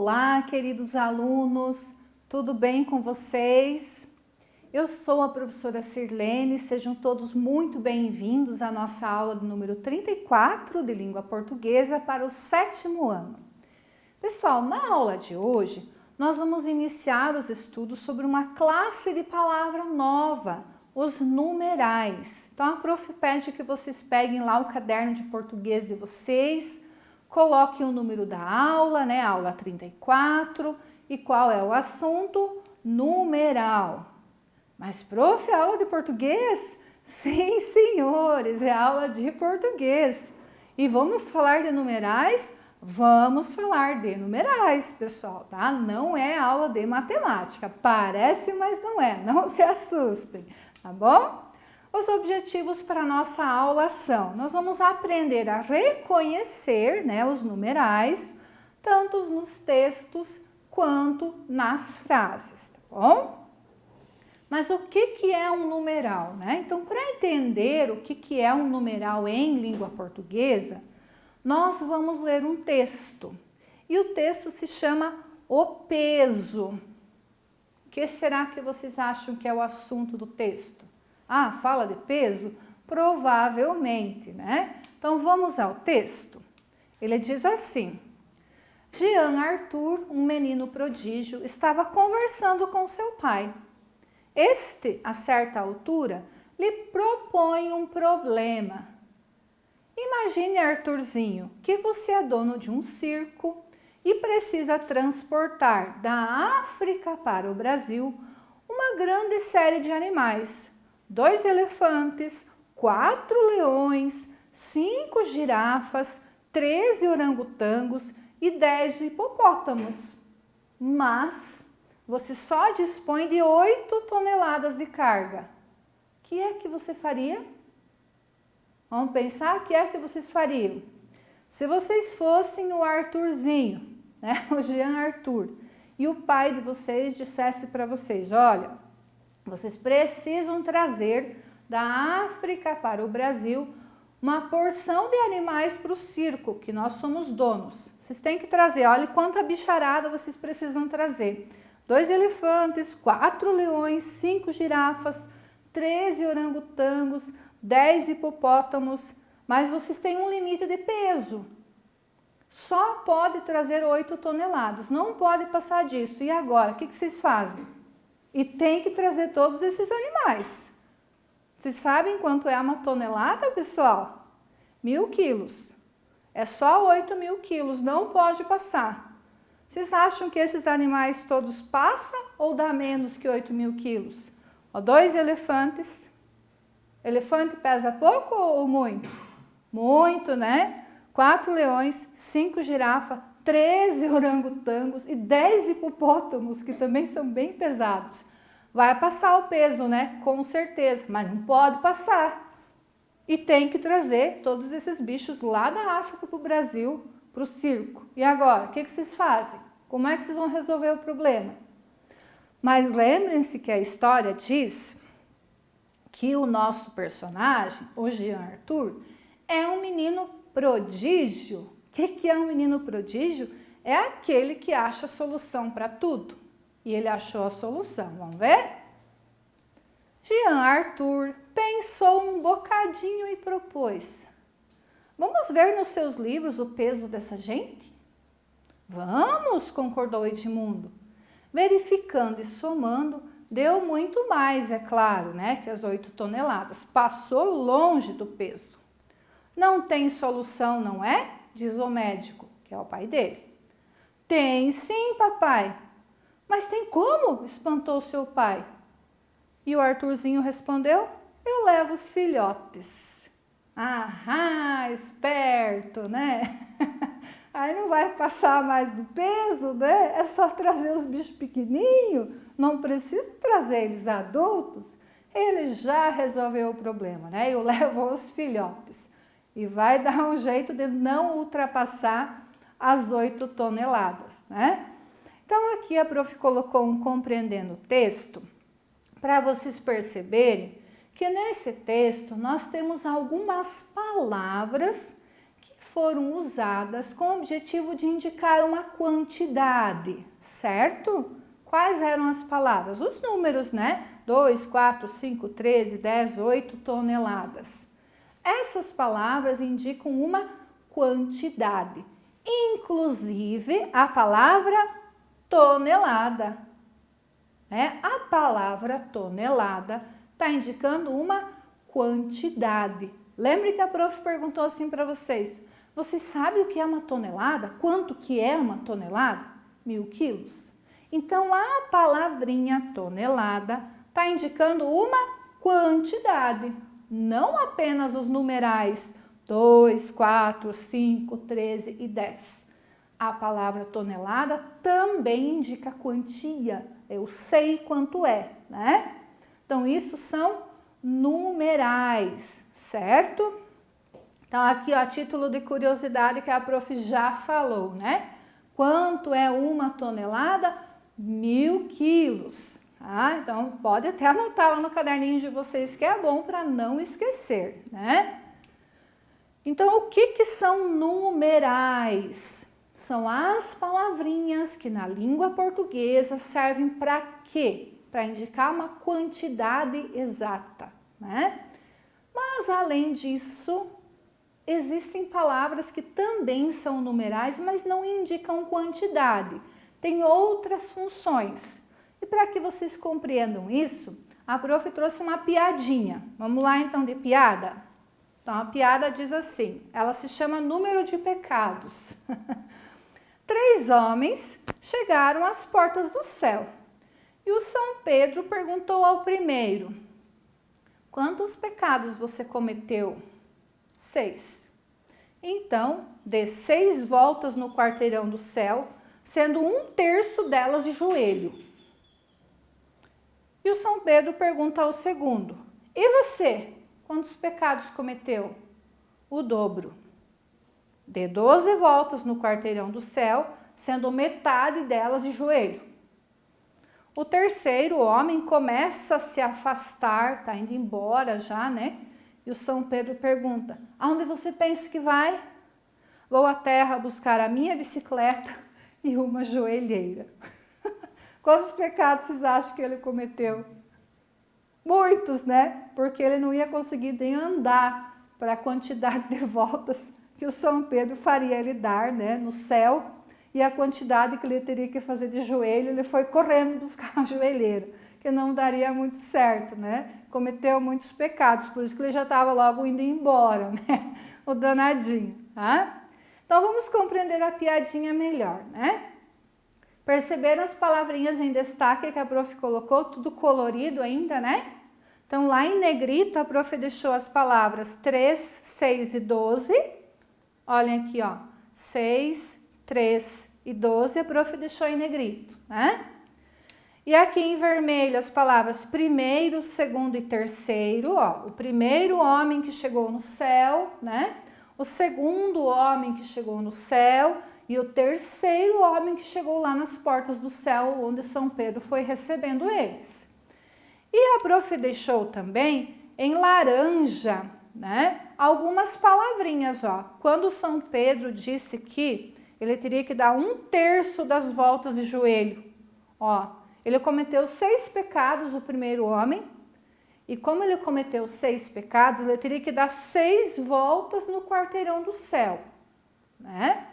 Olá, queridos alunos, tudo bem com vocês? Eu sou a professora Sirlene, sejam todos muito bem-vindos à nossa aula do número 34 de língua portuguesa para o 7º ano. Pessoal, na aula de hoje, nós vamos iniciar os estudos sobre uma classe de palavra nova, os numerais. Então, a prof pede que vocês peguem lá o caderno de português de vocês, coloquem o número da aula, né? Aula 34. E qual é o assunto? Numeral. Mas, prof, é aula de português? Sim, senhores, é aula de português. E vamos falar de numerais? Vamos falar de numerais, pessoal, tá? Não é aula de matemática. Parece, mas não é. Não se assustem, tá bom? Os objetivos para a nossa aula são: nós vamos aprender a reconhecer, né, os numerais, tanto nos textos quanto nas frases, tá bom? Mas o que é um numeral, né? Então, para entender o que é um numeral em língua portuguesa, nós vamos ler um texto. E o texto se chama O Peso. O que será que vocês acham que é o assunto do texto? Ah, fala de peso? Provavelmente, né? Então, vamos ao texto. Ele diz assim: Jean Arthur, um menino prodígio, estava conversando com seu pai. Este, a certa altura, lhe propõe um problema. Imagine, Arthurzinho, que você é dono de um circo e precisa transportar da África para o Brasil uma grande série de animais. 2 elefantes, 4 leões, 5 girafas, 13 orangotangos e 10 hipopótamos. Mas você só dispõe de 8 toneladas de carga. O que é que você faria? Vamos pensar, o que é que vocês fariam? Se vocês fossem o Arthurzinho, né, o Jean Arthur, e o pai de vocês dissesse para vocês: olha, vocês precisam trazer da África para o Brasil uma porção de animais para o circo, que nós somos donos. Vocês têm que trazer, olha quanta bicharada vocês precisam trazer. 2 elefantes, 4 leões, 5 girafas, 13 orangotangos, 10 hipopótamos, mas vocês têm um limite de peso. Só pode trazer 8 toneladas, não pode passar disso. E agora, o que vocês fazem? E tem que trazer todos esses animais. Vocês sabem quanto é uma tonelada, pessoal? 1.000 quilos. É só 8.000 quilos, não pode passar. Vocês acham que esses animais todos passam ou dá menos que 8.000 quilos? 2 elefantes. Elefante pesa pouco ou muito? Muito, né? 4 leões, 5 girafas, 13 orangotangos e 10 hipopótamos, que também são bem pesados. Vai passar o peso, né? Com certeza, mas não pode passar. E tem que trazer todos esses bichos lá da África para o Brasil, para o circo. E agora, o que vocês fazem? Como é que vocês vão resolver o problema? Mas lembrem-se que a história diz que o nosso personagem, o Jean Arthur, é um menino prodígio. O que é um menino prodígio? É aquele que acha a solução para tudo. E ele achou a solução, vamos ver? Jean Arthur pensou um bocadinho e propôs: vamos ver nos seus livros o peso dessa gente? Vamos, concordou Edmundo. Verificando e somando, deu muito mais, é claro, né, que as 8 toneladas. Passou longe do peso. Não tem solução, não é? Diz o médico, que é o pai dele. Tem sim, papai. Mas tem como? Espantou seu pai. E o Arthurzinho respondeu: eu levo os filhotes. Ah, esperto, né? Aí não vai passar mais do peso, né? É só trazer os bichos pequenininhos, não precisa trazer eles adultos. Ele já resolveu o problema, né? Eu levo os filhotes. E vai dar um jeito de não ultrapassar as 8 toneladas, né? Então, aqui a prof colocou um compreendendo o texto para vocês perceberem que nesse texto nós temos algumas palavras que foram usadas com o objetivo de indicar uma quantidade, certo? Quais eram as palavras? Os números, né? 2, 4, 5, 13, 10, 8 toneladas. Essas palavras indicam uma quantidade, inclusive a palavra tonelada. Né? A palavra tonelada está indicando uma quantidade. Lembre que a prof perguntou assim para vocês: vocês sabem o que é uma tonelada? Quanto que é uma tonelada? 1000 quilos. Então, a palavrinha tonelada está indicando uma quantidade, não apenas os numerais 2, 4, 5, 13 e 10. A palavra tonelada também indica quantia. Eu sei quanto é, né? Então, isso são numerais, certo? Então, aqui, ó, a título de curiosidade que a prof já falou, né? Quanto é uma tonelada? 1000 quilos. Tá? Então, pode até anotar lá no caderninho de vocês, que é bom para não esquecer, né? Então, o que são numerais? São as palavrinhas que na língua portuguesa servem para quê? Para indicar uma quantidade exata, né? Mas, além disso, existem palavras que também são numerais, mas não indicam quantidade. Tem outras funções. E para que vocês compreendam isso, a prof trouxe uma piadinha. Vamos lá então de piada? Então a piada diz assim, ela se chama Número de Pecados. 3 homens chegaram às portas do céu. E o São Pedro perguntou ao primeiro: quantos pecados você cometeu? 6. Então, dê 6 voltas no quarteirão do céu, sendo 1/3 delas de joelho. E o São Pedro pergunta ao segundo: e você, quantos pecados cometeu? O dobro. Dê 12 voltas no quarteirão do céu, sendo metade delas de joelho. O terceiro homem começa a se afastar, tá indo embora já, né? E o São Pedro pergunta: aonde você pensa que vai? Vou à terra buscar a minha bicicleta e uma joelheira. Quantos pecados vocês acham que ele cometeu? Muitos, né? Porque ele não ia conseguir nem andar para a quantidade de voltas que o São Pedro faria ele dar, né, no céu, e a quantidade que ele teria que fazer de joelho. Ele foi correndo buscar uma joelheira, que não daria muito certo, né? Cometeu muitos pecados, por isso que ele já estava logo indo embora, né? O danadinho, tá? Então vamos compreender a piadinha melhor, né? Perceberam as palavrinhas em destaque que a prof colocou, tudo colorido ainda, né? Então lá em negrito a prof deixou as palavras 3, 6 e 12. Olhem aqui, ó, 6, 3 e 12 a prof deixou em negrito, né? E aqui em vermelho as palavras primeiro, segundo e terceiro, ó, o primeiro homem que chegou no céu, né? O segundo homem que chegou no céu e o terceiro homem que chegou lá nas portas do céu, onde São Pedro foi recebendo eles. E a prof deixou também em laranja, né, algumas palavrinhas, ó. Quando São Pedro disse que ele teria que dar 1/3 das voltas de joelho, ó, ele cometeu 6 pecados, o primeiro homem, e como ele cometeu 6 pecados, ele teria que dar 6 voltas no quarteirão do céu, né?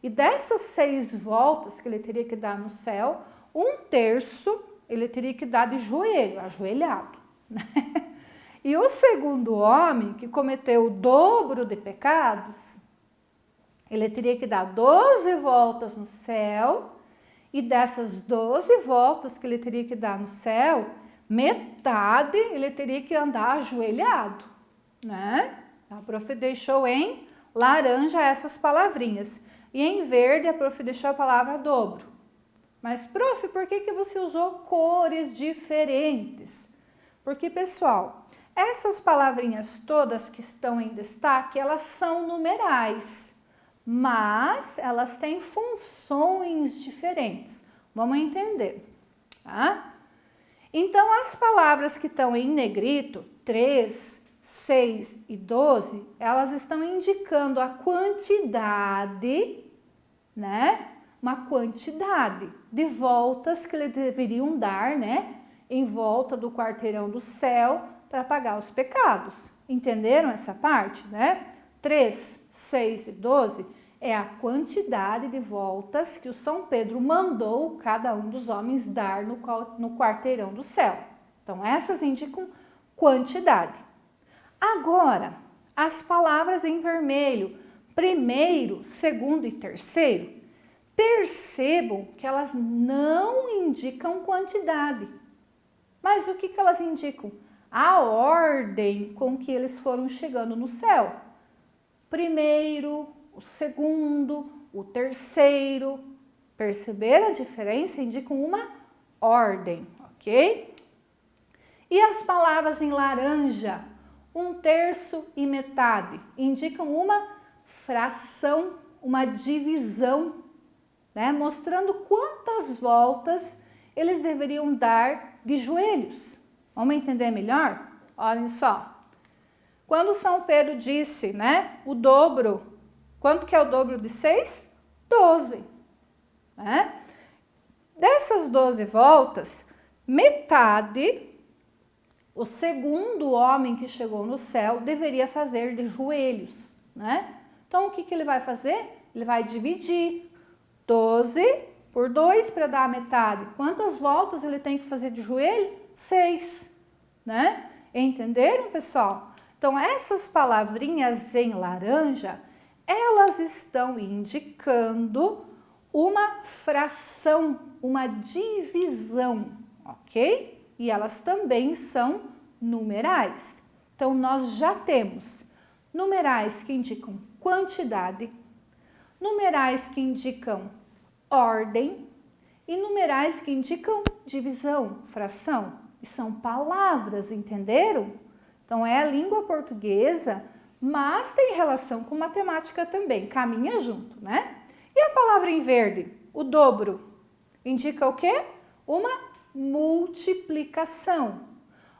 E dessas 6 voltas que ele teria que dar no céu, 1/3 ele teria que dar de joelho, ajoelhado, né? E o segundo homem, que cometeu o dobro de pecados, ele teria que dar 12 voltas no céu, e dessas 12 voltas que ele teria que dar no céu, metade ele teria que andar ajoelhado, né? A prof deixou em laranja essas palavrinhas. E em verde a prof deixou a palavra dobro. Mas, prof, por que você usou cores diferentes? Porque, pessoal, essas palavrinhas todas que estão em destaque, elas são numerais, mas elas têm funções diferentes. Vamos entender, tá? Então, as palavras que estão em negrito, 3, 6 e 12, elas estão indicando a quantidade, né? Uma quantidade de voltas que eles deveriam dar, né? Em volta do quarteirão do céu para pagar os pecados. Entenderam essa parte, né? 3, 6 e 12 é a quantidade de voltas que o São Pedro mandou cada um dos homens dar no quarteirão do céu. Então, essas indicam quantidade. Agora, as palavras em vermelho, primeiro, segundo e terceiro, percebam que elas não indicam quantidade. Mas o que elas indicam? A ordem com que eles foram chegando no céu. Primeiro, o segundo, o terceiro. Perceberam a diferença? Indicam uma ordem, ok? E as palavras em laranja, 1/3 e metade, indicam uma fração, uma divisão, né? Mostrando quantas voltas eles deveriam dar de joelhos. Vamos entender melhor? Olhem só. Quando São Pedro disse, né, o dobro, quanto que é o dobro de 6? 12. Né? Dessas 12 voltas, metade, o segundo homem que chegou no céu deveria fazer de joelhos, né? Então, o que ele vai fazer? Ele vai dividir 12 por 2 para dar a metade. Quantas voltas ele tem que fazer de joelho? 6, né? Entenderam, pessoal? Então, essas palavrinhas em laranja, elas estão indicando uma fração, uma divisão, ok? E elas também são numerais. Então, nós já temos numerais que indicam quantidade, numerais que indicam ordem e numerais que indicam divisão, fração. E são palavras, entenderam? Então, é a língua portuguesa, mas tem relação com matemática também, caminha junto, né? E a palavra em verde, o dobro, indica o quê? Uma multiplicação,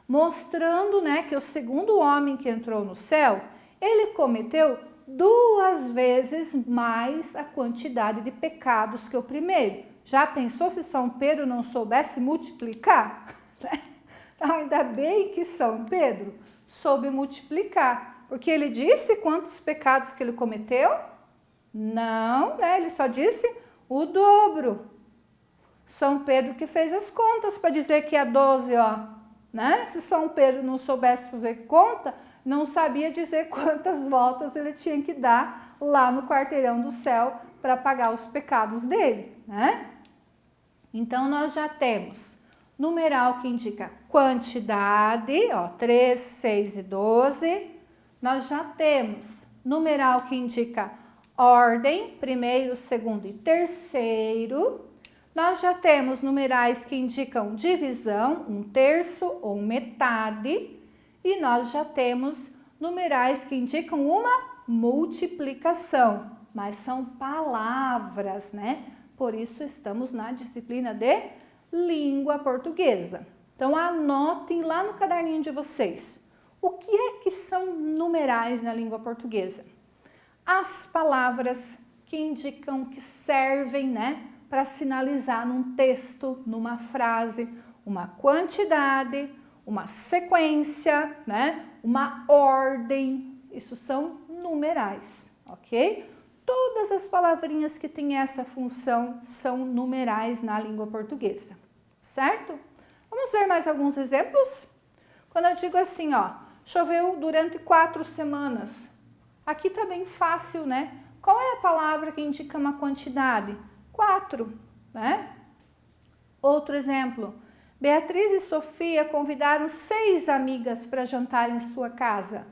mostrando, né, que o segundo homem que entrou no céu, ele cometeu 2 vezes mais a quantidade de pecados que o primeiro. Já pensou se São Pedro não soubesse multiplicar? Então, ainda bem que São Pedro soube multiplicar, porque ele disse quantos pecados que ele cometeu? Não, né? Ele só disse o dobro. São Pedro que fez as contas para dizer que é 12, ó, né? Se São Pedro não soubesse fazer conta, não sabia dizer quantas voltas ele tinha que dar lá no quarteirão do céu para pagar os pecados dele, né? Então, nós já temos numeral que indica quantidade, ó, 3, 6 e 12. Nós já temos numeral que indica ordem, primeiro, segundo e terceiro. Nós já temos numerais que indicam divisão, 1/3 ou metade. E nós já temos numerais que indicam uma multiplicação, mas são palavras, né? Por isso estamos na disciplina de língua portuguesa. Então, anotem lá no caderninho de vocês. O que é que são numerais na língua portuguesa? As palavras que indicam, que servem, né, para sinalizar num texto, numa frase, uma quantidade, uma sequência, né, uma ordem. Isso são numerais, ok? Todas as palavrinhas que têm essa função são numerais na língua portuguesa, certo? Vamos ver mais alguns exemplos? Quando eu digo assim, ó, choveu durante 4 semanas. Aqui tá bem fácil, né? Qual é a palavra que indica uma quantidade? 4, né? Outro exemplo. Beatriz e Sofia convidaram 6 amigas para jantar em sua casa.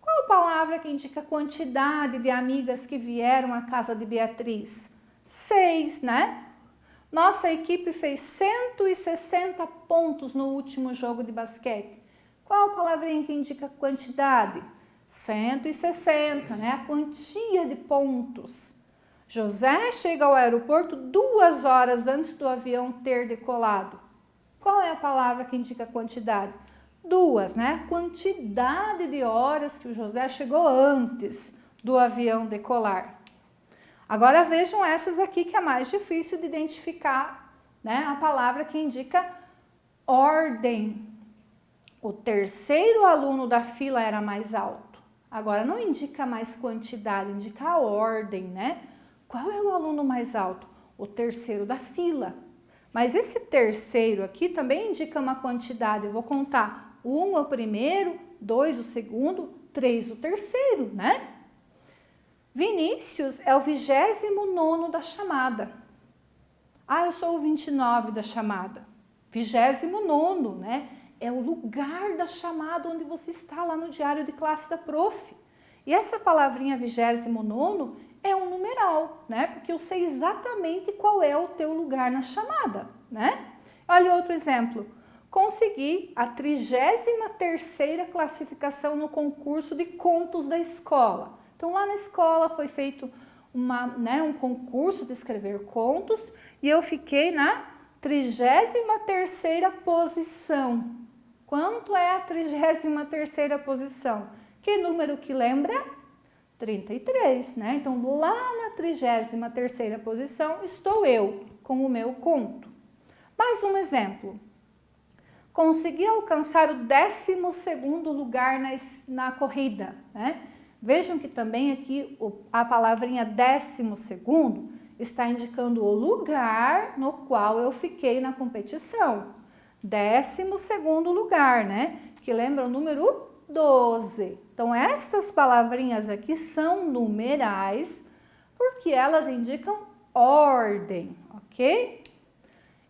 Qual a palavra que indica a quantidade de amigas que vieram à casa de Beatriz? 6, né? Nossa equipe fez 160 pontos no último jogo de basquete. Qual a palavrinha que indica a quantidade? 160, né? A quantia de pontos. José chega ao aeroporto 2 horas antes do avião ter decolado. Qual é a palavra que indica a quantidade? 2, né? Quantidade de horas que o José chegou antes do avião decolar. Agora vejam essas aqui que é mais difícil de identificar, né? A palavra que indica ordem. O terceiro aluno da fila era mais alto. Agora não indica mais quantidade, indica a ordem, né? Qual é o aluno mais alto? O terceiro da fila. Mas esse terceiro aqui também indica uma quantidade. Eu vou contar 1 o primeiro, 2 o segundo, 3 o terceiro, né? Vinícius é o 29º da chamada. Ah, eu sou o 29 da chamada. 29º, né? É o lugar da chamada onde você está lá no diário de classe da prof. E essa palavrinha 29º é um numeral, né? Porque eu sei exatamente qual é o teu lugar na chamada, né? Olha outro exemplo. Consegui a 33ª classificação no concurso de contos da escola. Então, lá na escola foi feito um concurso de escrever contos e eu fiquei na 33ª posição. Quanto é a 33ª posição? Que número que lembra? 33, né? Então, lá na 33ª posição estou eu com o meu conto. Mais um exemplo. Consegui alcançar o 12º lugar na corrida, né? Vejam que também aqui a palavrinha 12º está indicando o lugar no qual eu fiquei na competição. 12º lugar, né? Que lembra o número 12. Então, estas palavrinhas aqui são numerais porque elas indicam ordem, ok?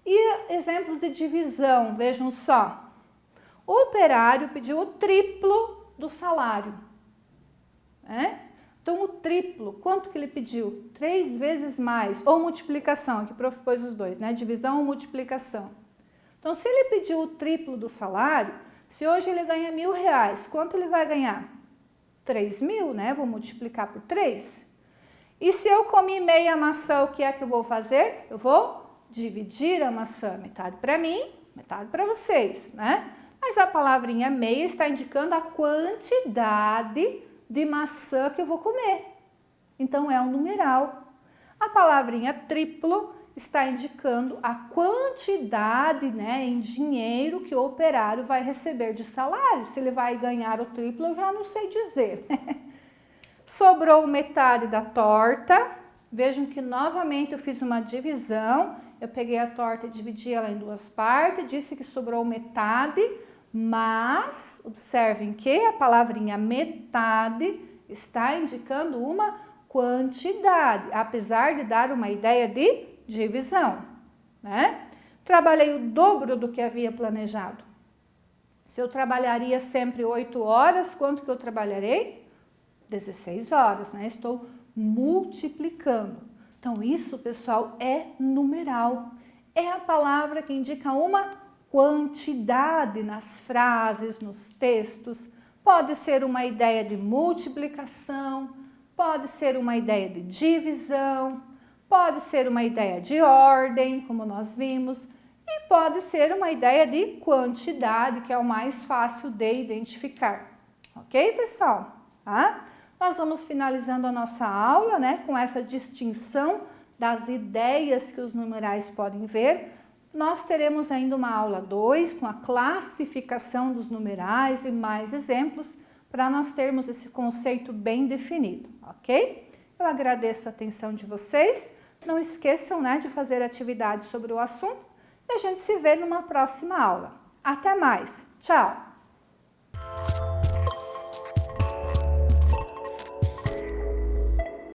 E exemplos de divisão, vejam só. O operário pediu o triplo do salário. Então, o triplo, quanto que ele pediu? 3 vezes mais. Ou multiplicação, aqui o prof pôs os dois, né? Divisão ou multiplicação. Então, se ele pediu o triplo do salário, se hoje ele ganha R$1.000, quanto ele vai ganhar? 3.000, né? Vou multiplicar por 3. E se eu comi meia maçã, o que é que eu vou fazer? Eu vou dividir a maçã, metade para mim, metade para vocês, né? Mas a palavrinha meia está indicando a quantidade de maçã que eu vou comer. Então, é um numeral. A palavrinha triplo está indicando a quantidade, né, em dinheiro que o operário vai receber de salário. Se ele vai ganhar o triplo, eu já não sei dizer. Sobrou metade da torta. Vejam que novamente eu fiz uma divisão. Eu peguei a torta e dividi ela em 2 partes, disse que sobrou metade, mas observem que a palavrinha metade está indicando uma quantidade, apesar de dar uma ideia de divisão, né? Trabalhei o dobro do que havia planejado. Se eu trabalharia sempre 8 horas, quanto que eu trabalharei? 16 horas, né? Estou multiplicando. Então, isso, pessoal, é numeral. É a palavra que indica uma quantidade nas frases, nos textos. Pode ser uma ideia de multiplicação, pode ser uma ideia de divisão, pode ser uma ideia de ordem, como nós vimos, e pode ser uma ideia de quantidade, que é o mais fácil de identificar. Ok, pessoal? Tá? Nós vamos finalizando a nossa aula, né, com essa distinção das ideias que os numerais podem ver. Nós teremos ainda uma aula 2 com a classificação dos numerais e mais exemplos para nós termos esse conceito bem definido, ok? Eu agradeço a atenção de vocês. Não esqueçam, né, de fazer atividades sobre o assunto e a gente se vê numa próxima aula. Até mais. Tchau!